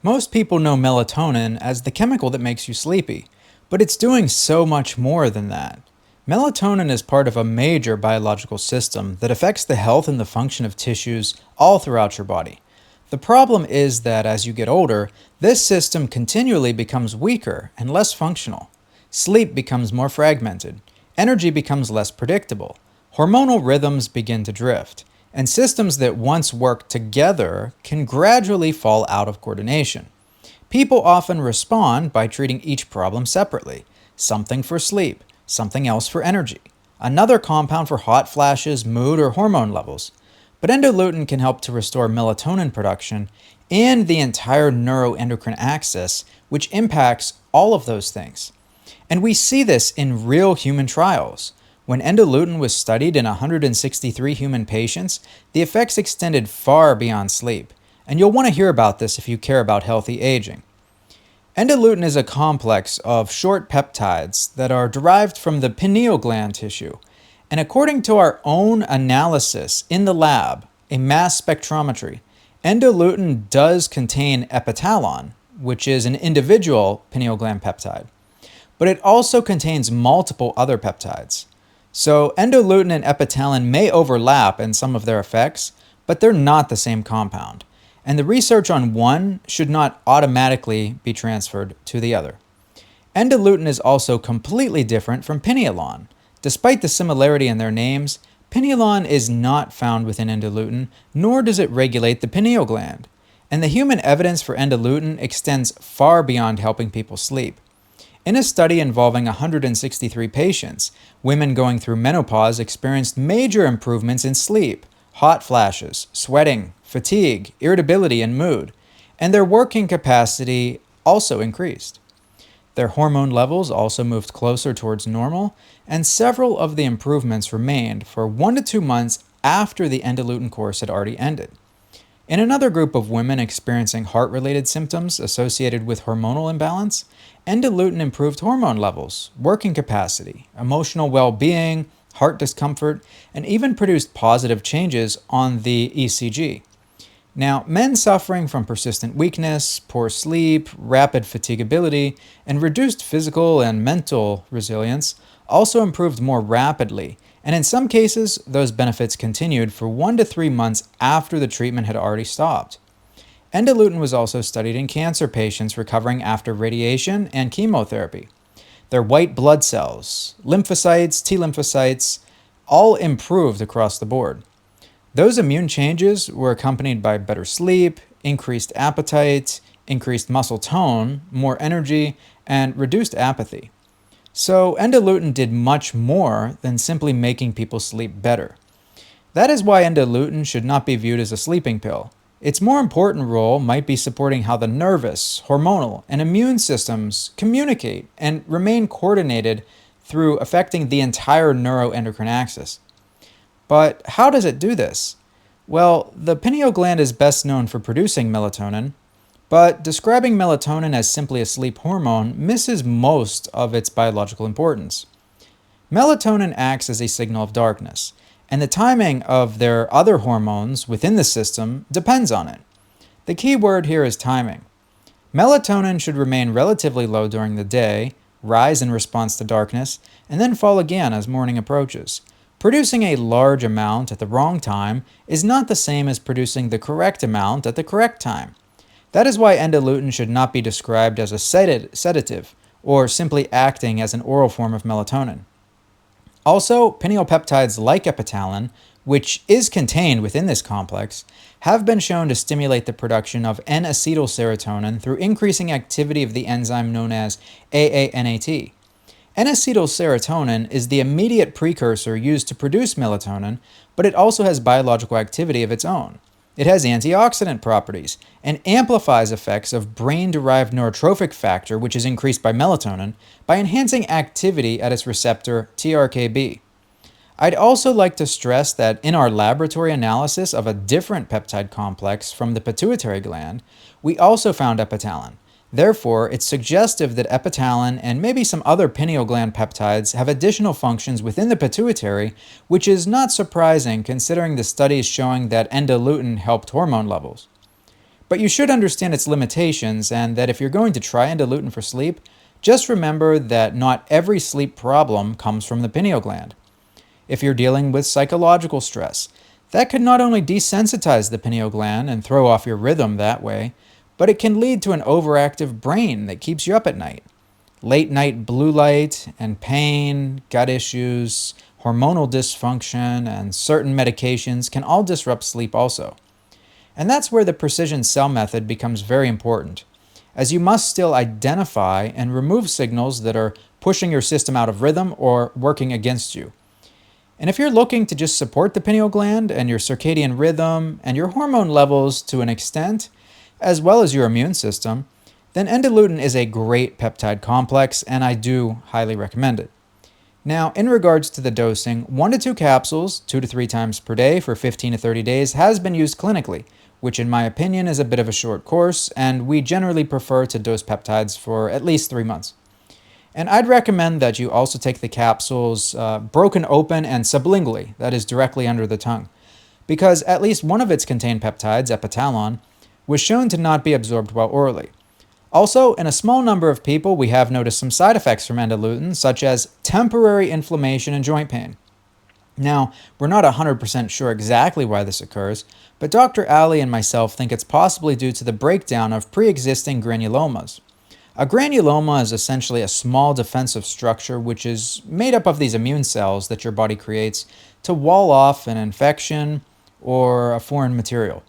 Most people know melatonin as the chemical that makes you sleepy, but it's doing so much more than that. Melatonin is part of a major biological system that affects the health and the function of tissues all throughout your body. The problem is that as you get older, this system continually becomes weaker and less functional. Sleep becomes more fragmented, energy becomes less predictable, hormonal rhythms begin to drift, and systems that once worked together can gradually fall out of coordination. People often respond by treating each problem separately: something for sleep, something else for energy, another compound for hot flashes, mood, or hormone levels. But Endoluten can help to restore melatonin production and the entire neuroendocrine axis, which impacts all of those things. And we see this in real human trials. When Endoluten was studied in 163 human patients, the effects extended far beyond sleep, and you'll want to hear about this if you care about healthy aging. Endoluten is a complex of short peptides that are derived from the pineal gland tissue, and according to our own analysis in the lab, a mass spectrometry, Endoluten does contain epitalon, which is an individual pineal gland peptide, but it also contains multiple other peptides. So endoluten and epitalon may overlap in some of their effects, but they're not the same compound, and the research on one should not automatically be transferred to the other. Endoluten is also completely different from pinealon. Despite the similarity in their names, pinealon is not found within endoluten, nor does it regulate the pineal gland, and the human evidence for endoluten extends far beyond helping people sleep. In a study involving 163 patients, women going through menopause experienced major improvements in sleep, hot flashes, sweating, fatigue, irritability, and mood, and their working capacity also increased. Their hormone levels also moved closer towards normal, and several of the improvements remained for 1 to 2 months after the endoluten course had already ended. In another group of women experiencing heart-related symptoms associated with hormonal imbalance, endoluten improved hormone levels, working capacity, emotional well-being, heart discomfort, and even produced positive changes on the ECG. Now, men suffering from persistent weakness, poor sleep, rapid fatigability, and reduced physical and mental resilience also improved more rapidly, and in some cases, those benefits continued for 1 to 3 months after the treatment had already stopped. Endoluten was also studied in cancer patients recovering after radiation and chemotherapy. Their white blood cells, lymphocytes, T lymphocytes, all improved across the board. Those immune changes were accompanied by better sleep, increased appetite, increased muscle tone, more energy, and reduced apathy. So endoluten did much more than simply making people sleep better. That is why endoluten should not be viewed as a sleeping pill. Its more important role might be supporting how the nervous, hormonal, and immune systems communicate and remain coordinated through affecting the entire neuroendocrine axis. But how does it do this? Well, the pineal gland is best known for producing melatonin, but describing melatonin as simply a sleep hormone misses most of its biological importance. Melatonin acts as a signal of darkness, and the timing of their other hormones within the system depends on it. The key word here is timing. Melatonin should remain relatively low during the day, rise in response to darkness, and then fall again as morning approaches. Producing a large amount at the wrong time is not the same as producing the correct amount at the correct time. That is why endoluten should not be described as a sedative or simply acting as an oral form of melatonin. Also, pineal peptides like epitalon, which is contained within this complex, have been shown to stimulate the production of N-acetylserotonin through increasing activity of the enzyme known as AANAT. N-acetylserotonin is the immediate precursor used to produce melatonin, but it also has biological activity of its own. It has antioxidant properties and amplifies effects of brain-derived neurotrophic factor, which is increased by melatonin, by enhancing activity at its receptor TRKB. I'd also like to stress that in our laboratory analysis of a different peptide complex from the pituitary gland, we also found epitalon. Therefore, it's suggestive that epitalon and maybe some other pineal gland peptides have additional functions within the pituitary, which is not surprising considering the studies showing that endoluten helped hormone levels. But you should understand its limitations, and that if you're going to try Endoluten for sleep, just remember that not every sleep problem comes from the pineal gland. If you're dealing with psychological stress, that could not only desensitize the pineal gland and throw off your rhythm that way, but it can lead to an overactive brain that keeps you up at night. Late night blue light and pain, gut issues, hormonal dysfunction, and certain medications can all disrupt sleep also. And that's where the precision cell method becomes very important, as you must still identify and remove signals that are pushing your system out of rhythm or working against you. And if you're looking to just support the pineal gland and your circadian rhythm and your hormone levels to an extent, as well as your immune system, then Endoluten is a great peptide complex, and I do highly recommend it. Now, in regards to the dosing, 1 to 2 capsules, 2 to 3 times per day for 15 to 30 days has been used clinically, which in my opinion is a bit of a short course, and we generally prefer to dose peptides for at least 3 months. And I'd recommend that you also take the capsules broken open and sublingually, that is directly under the tongue, because at least one of its contained peptides, epitalon, was shown to not be absorbed well orally. Also, in a small number of people, we have noticed some side effects from Endoluten, such as temporary inflammation and joint pain. Now, we're not 100% sure exactly why this occurs, but Dr. Ali and myself think it's possibly due to the breakdown of pre-existing granulomas. A granuloma is essentially a small defensive structure which is made up of these immune cells that your body creates to wall off an infection or a foreign material.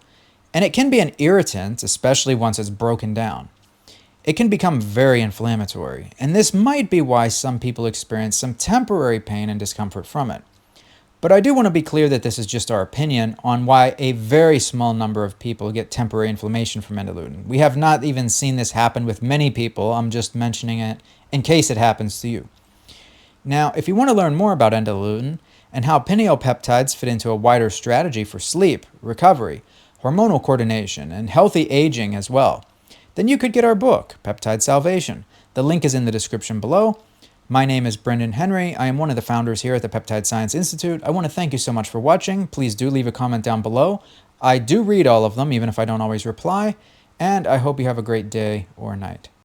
And it can be an irritant, especially once it's broken down. It can become very inflammatory, and this might be why some people experience some temporary pain and discomfort from it. But I do want to be clear that this is just our opinion on why a very small number of people get temporary inflammation from Endoluten. We have not even seen this happen with many people. I'm just mentioning it in case it happens to you. Now, if you want to learn more about Endoluten and how pineal peptides fit into a wider strategy for sleep, recovery, hormonal coordination, and healthy aging as well, then you could get our book, Peptide Salvation. The link is in the description below. My name is Brendan Henry. I am one of the founders here at the Peptide Science Institute. I want to thank you so much for watching. Please do leave a comment down below. I do read all of them, even if I don't always reply, and I hope you have a great day or night.